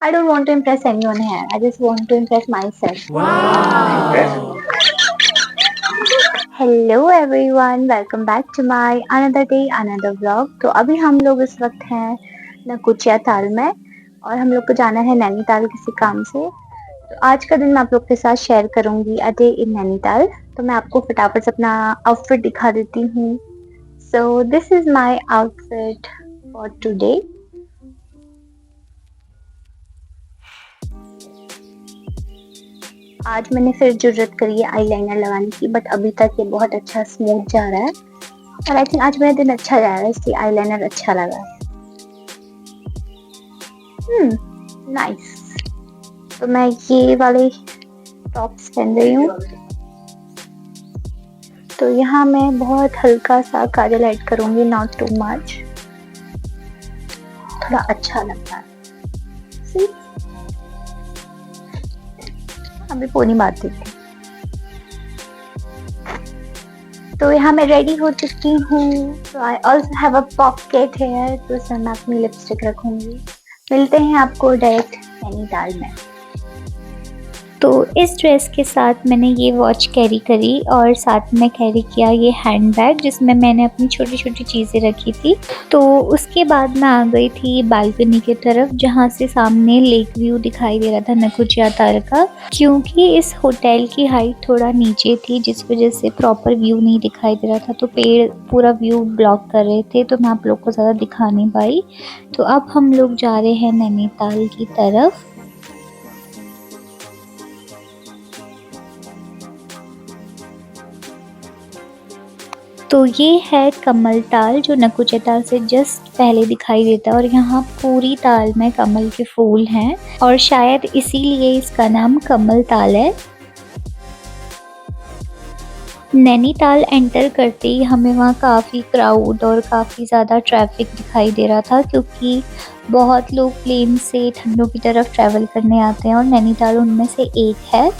I don't want to impress anyone here. I just want to impress myself. Wow! Hello everyone, welcome back to my another day, another vlog. तो अभी हम लोग इस वक्त हैं नकुचिया ताल में और हम लोग को जाना है नैनीताल किसी काम से। तो आज का दिन मैं आप लोग के साथ शेयर करूंगी अ डे इन नैनीताल। तो मैं आपको फटाफट से अपना आउटफिट दिखा देती हूँ। So this is my outfit for today. आज मैंने फिर जरूरत करी है आईलाइनर लगाने की, बट अभी तक ये बहुत अच्छा स्मूथ जा रहा है और आई थिंक आज मेरा दिन अच्छा जा रहा है, इसलिए आईलाइनर अच्छा लगा। नाइस। तो मैं ये वाले टॉप्स पहन रही हूँ। तो यहाँ मैं बहुत हल्का सा काजल ऐड करूंगी, नॉट टू मच, थोड़ा अच्छा लगता है। See? अभी पोनी मारती थी। तो यहाँ मैं रेडी हो चुकी हूँ। तो I also have a pocket hair, तो इसमें मैं अपनी लिपस्टिक रखूंगी। मिलते हैं आपको डायरेक्ट नैनीताल में। तो इस ड्रेस के साथ मैंने ये वॉच कैरी करी और साथ में कैरी किया ये हैंड बैग जिसमें मैंने अपनी छोटी छोटी चीज़ें रखी थी। तो उसके बाद मैं आ गई थी बालकनी की तरफ जहाँ से सामने लेक व्यू दिखाई दे रहा था नकुचिया ताल का, क्योंकि इस होटल की हाइट थोड़ा नीचे थी जिस वजह से प्रॉपर व्यू नहीं दिखाई दे रहा था। तो पेड़ पूरा व्यू ब्लॉक कर रहे थे, तो मैं आप लोग को ज़्यादा दिखा नहीं पाई। तो अब हम लोग जा रहे हैं नैनीताल की तरफ। तो ये है कमल ताल जो नकुचिया ताल से जस्ट पहले दिखाई देता है और यहाँ पूरी ताल में कमल के फूल हैं और शायद इसीलिए इसका नाम कमल ताल है। नैनीताल एंटर करते ही हमें वहाँ काफ़ी क्राउड और काफ़ी ज़्यादा ट्रैफिक दिखाई दे रहा था, क्योंकि बहुत लोग प्लेन से ठंडों की तरफ ट्रैवल करने आते हैं और नैनीताल उनमें से एक है।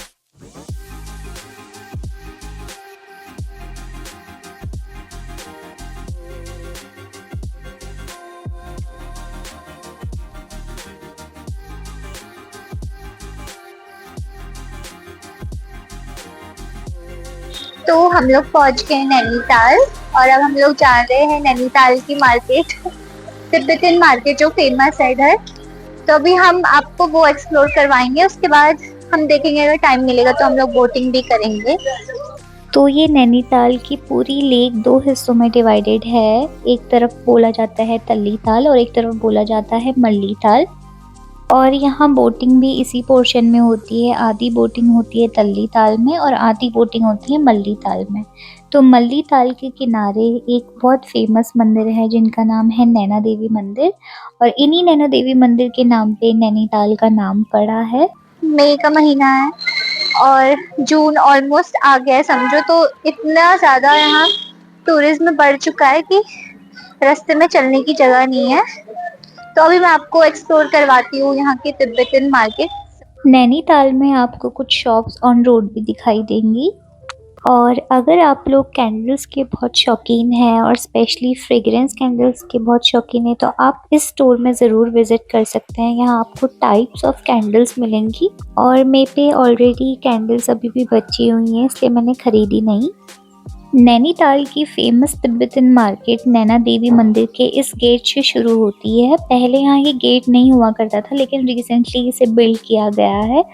तो हम लोग पहुंच गए नैनीताल और अब हम लोग जा रहे हैं नैनीताल की मार्केट, तिब्बतन मार्केट जो फेमस है इधर। तो अभी हम आपको वो एक्सप्लोर करवाएंगे, उसके बाद हम देखेंगे अगर टाइम मिलेगा तो हम लोग बोटिंग भी करेंगे। तो ये नैनीताल की पूरी लेक दो हिस्सों में डिवाइडेड है। एक तरफ बोला जाता है तल्ली ताल और एक तरफ बोला जाता है मल्ली ताल। और यहाँ बोटिंग भी इसी पोर्शन में होती है। आधी बोटिंग होती है तल्ली ताल में और आधी बोटिंग होती है मल्ली ताल में। तो मल्ली ताल के किनारे एक बहुत फेमस मंदिर है जिनका नाम है नैना देवी मंदिर, और इन्हीं नैना देवी मंदिर के नाम पे नैनीताल का नाम पड़ा है। मई का महीना है और जून ऑलमोस्ट आ गया है समझो, तो इतना ज़्यादा यहाँ टूरिज्म बढ़ चुका है कि रास्ते में चलने की जगह नहीं है। तो अभी मैं आपको एक्सप्लोर करवाती हूँ यहाँ की तिब्बतन मार्केट। नैनीताल में आपको कुछ शॉप्स ऑन रोड भी दिखाई देंगी। और अगर आप लोग कैंडल्स के बहुत शौकीन हैं और स्पेशली फ्रेग्रेंस कैंडल्स के बहुत शौकीन हैं तो आप इस स्टोर में ज़रूर विज़िट कर सकते हैं। यहाँ आपको टाइप्स ऑफ कैंडल्स मिलेंगी और मेरे पे ऑलरेडी कैंडल्स अभी भी बची हुई हैं, इसलिए मैंने ख़रीदी नहीं। नैनीताल की famous Tibetan market Naina Devi मंदिर के इस गेट से शुरू होती है। पहले यहाँ ये गेट नहीं हुआ करता था, लेकिन रिसेंटली इसे बिल्ड किया गया है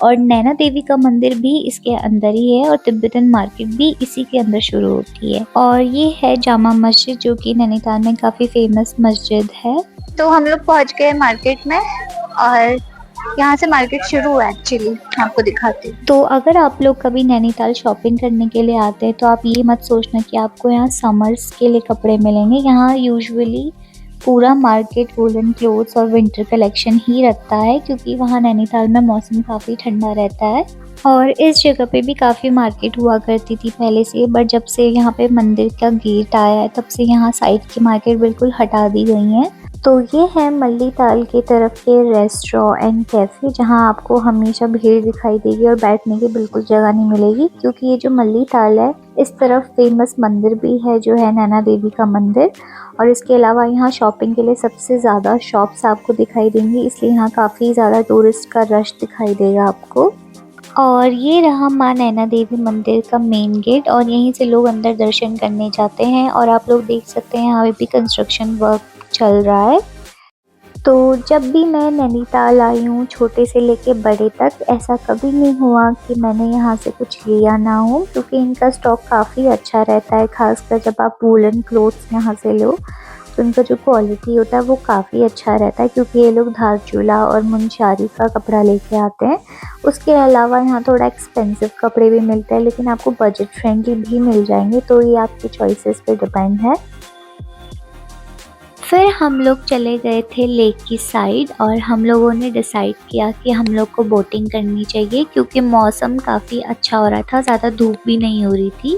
और नैना देवी का मंदिर भी इसके अंदर ही है और तिब्बतन मार्केट भी इसी के अंदर शुरू होती है। और ये है जामा मस्जिद जो कि नैनीताल में काफ़ी फेमस मस्जिद है। तो हम लोग पहुँच गए मार्केट में और यहाँ से मार्केट शुरू है एक्चुअली, आपको दिखाती हूँ। तो अगर आप लोग कभी नैनीताल शॉपिंग करने के लिए आते हैं तो आप ये मत सोचना कि आपको यहाँ समर्स के लिए कपड़े मिलेंगे। यहाँ यूजुअली पूरा मार्केट वूलन क्लोथ्स और विंटर कलेक्शन ही रखता है, क्योंकि वहाँ नैनीताल में मौसम काफ़ी ठंडा रहता है। और इस जगह पे भी काफ़ी मार्केट हुआ करती थी पहले से, बट जब से यहाँ पे मंदिर का गेट आया है तब से यहाँ साइड की मार्केट बिल्कुल हटा दी गई है। तो ये है मल्ली ताल की तरफ के रेस्टोरेंट एंड कैफ़े, जहाँ आपको हमेशा भीड़ दिखाई देगी और बैठने की बिल्कुल जगह नहीं मिलेगी, क्योंकि ये जो मल्ली ताल है इस तरफ फेमस मंदिर भी है जो है नैना देवी का मंदिर। और इसके अलावा यहाँ शॉपिंग के लिए सबसे ज़्यादा शॉप्स आपको दिखाई देंगी, इसलिए यहाँ काफ़ी ज़्यादा टूरिस्ट का रश दिखाई देगा आपको। और ये रहा माँ नैना देवी मंदिर का मेन गेट, और यहीं से लोग अंदर दर्शन करने जाते हैं। और आप लोग देख सकते हैं यहाँ पे भी कंस्ट्रक्शन वर्क चल रहा है। तो जब भी मैं नैनीताल आई हूँ छोटे से लेके बड़े तक, ऐसा कभी नहीं हुआ कि मैंने यहाँ से कुछ लिया ना हो, क्योंकि इनका स्टॉक काफ़ी अच्छा रहता है। खासकर जब आप वूलन क्लोथ्स यहाँ से लो तो इनका जो क्वालिटी होता है वो काफ़ी अच्छा रहता है, क्योंकि ये लोग धारचूला और मुनस्यारी का कपड़ा लेके आते हैं। उसके अलावा यहाँ थोड़ा एक्सपेंसिव कपड़े भी मिलते हैं, लेकिन आपको बजट फ्रेंडली भी मिल जाएंगे, तो ये आपकी चॉइसेस पे डिपेंड है। फिर हम लोग चले गए थे लेक की साइड, और हम लोगों ने डिसाइड किया कि हम लोग को बोटिंग करनी चाहिए, क्योंकि मौसम काफ़ी अच्छा हो रहा था, ज़्यादा धूप भी नहीं हो रही थी।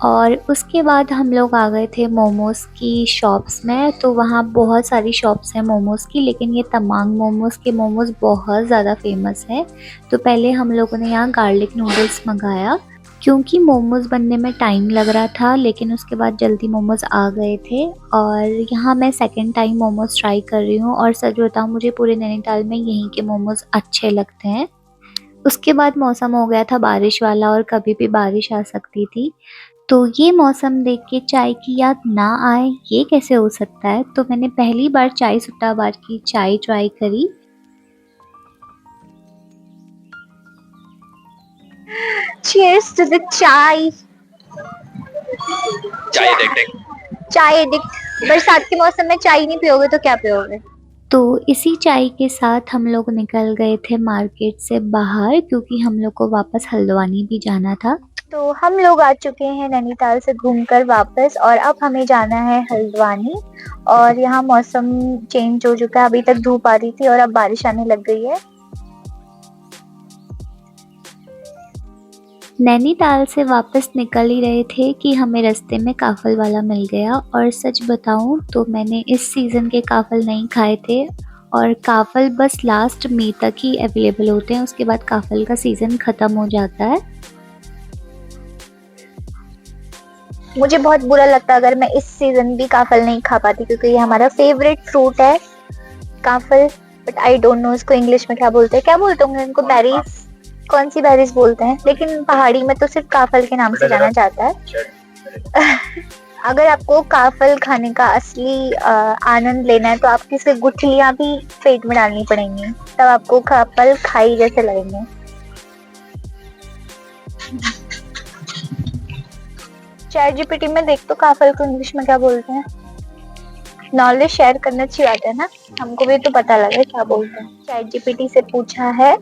और उसके बाद हम लोग आ गए थे मोमोज़ की शॉप्स में। तो वहाँ बहुत सारी शॉप्स हैं मोमोज़ की, लेकिन ये तमांग मोमोज़ के मोमोज़ बहुत ज़्यादा फेमस है। तो पहले हम लोगों ने यहाँ गार्लिक नूडल्स मंगाया, क्योंकि मोमोज़ बनने में टाइम लग रहा था, लेकिन उसके बाद जल्दी मोमोज़ आ गए थे। और यहाँ मैं सेकंड टाइम मोमोज़ ट्राई कर रही हूँ, और सच बताऊँ मुझे पूरे नैनीताल में यहीं के मोमोज़ अच्छे लगते हैं। उसके बाद मौसम हो गया था बारिश वाला, और कभी भी बारिश आ सकती थी। तो ये मौसम देख के चाय की याद ना आए, ये कैसे हो सकता है। तो मैंने पहली बार चाय सुट्टा बार की चाय ट्राई करी। Cheers to the चाय। चाय एडिक्ट। चाय एडिक्ट। बरसात के मौसम में चाय नहीं पियोगे तो क्या पियोगे। तो इसी चाय के साथ हम लोग निकल गए थे मार्केट से बाहर, क्योंकि हम लोग को वापस हल्द्वानी भी जाना था। तो हम लोग आ चुके हैं नैनीताल से घूमकर वापस, और अब हमें जाना है हल्द्वानी। और यहाँ मौसम चेंज हो चुका है, अभी तक धूप आ रही थी और अब बारिश आने लग गई है। नैनीताल से वापस निकल ही रहे थे कि हमें रास्ते में काफल वाला मिल गया, और सच बताऊं तो मैंने इस सीज़न के काफल नहीं खाए थे। और काफल बस लास्ट मई तक ही अवेलेबल होते हैं, उसके बाद काफल का सीज़न ख़त्म हो जाता है। मुझे बहुत बुरा लगता अगर मैं इस सीज़न भी काफल नहीं खा पाती, क्योंकि ये हमारा फेवरेट फ्रूट है काफल। बट आई डोंट नो इसको इंग्लिश में क्या बोलते हैं, क्या बोलते होंगे इनको, बेरीज, कौन सी बेरीज बोलते हैं, लेकिन पहाड़ी में तो सिर्फ काफल के नाम से जाना जाता है। अगर आपको काफल खाने का असली आनंद लेना है तो आपकी सिर्फ गुठलियां भी पेट में डालनी पड़ेंगी, तब आपको काफल खाई जैसे लगेंगे। चैट जीपीटी में देख तो काफल को इंग्लिश में क्या बोलते हैं। नॉलेज शेयर करना अच्छी बात है ना, हमको भी तो पता लगे क्या बोलते हैं। चैट जीपीटी से पूछा है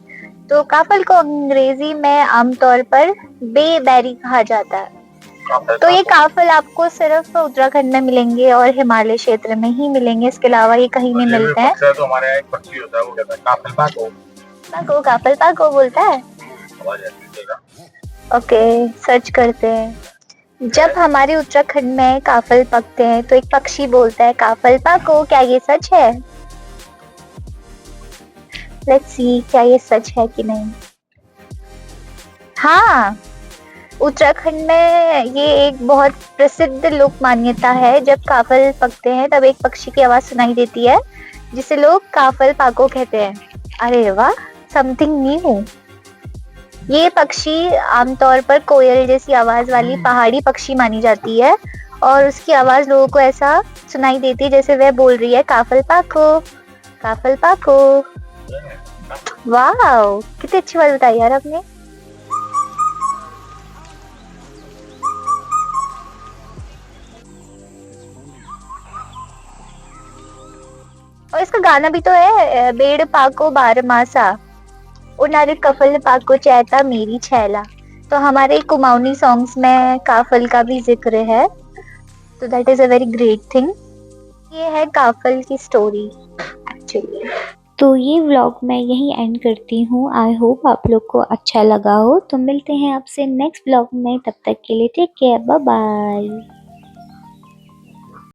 तो काफल को अंग्रेजी में आमतौर पर बेबेरी कहा जाता है। तो ये काफल आपको सिर्फ उत्तराखंड में मिलेंगे और हिमालय क्षेत्र में ही मिलेंगे, इसके अलावा ये कहीं नहीं मिलते हैं। तो हमारे यहाँ एक पक्षी होता है, वो कहता है काफल पाको। पाको, काफल पाको बोलता है। ओके, सर्च करते हैं। जब हमारे उत्तराखंड में काफल पकते हैं तो एक पक्षी बोलता है काफल पाको, क्या ये सच है? लेट्स सी क्या ये सच है कि नहीं। हाँ, उत्तराखंड में ये एक बहुत प्रसिद्ध लोक मान्यता है, जब काफल पकते हैं तब एक पक्षी की आवाज सुनाई देती है जिसे लोग काफल पाको कहते हैं। अरे वाह, समथिंग न्यू। ये पक्षी आमतौर पर कोयल जैसी आवाज वाली पहाड़ी पक्षी मानी जाती है, और उसकी आवाज लोगों को ऐसा सुनाई देती है जैसे वह बोल रही है काफल पाको, काफल पाको। वाह, कितनी अच्छी बात बताई यार आपने। और इसका गाना भी तो है, बेड़ पाको बारमासा, उनारे कफल पाको चैता मेरी छैला। तो हमारे कुमाऊनी सॉन्ग्स में काफल का भी जिक्र है, तो that is a very great thing. ये है काफल की स्टोरी एक्चुअली। तो ये व्लॉग मैं यहीं एंड करती हूँ। आई होप आप लोग को अच्छा लगा हो। तो मिलते हैं आपसे नेक्स्ट व्लॉग में, तब तक के लिए टेक केयर, बाय बाय।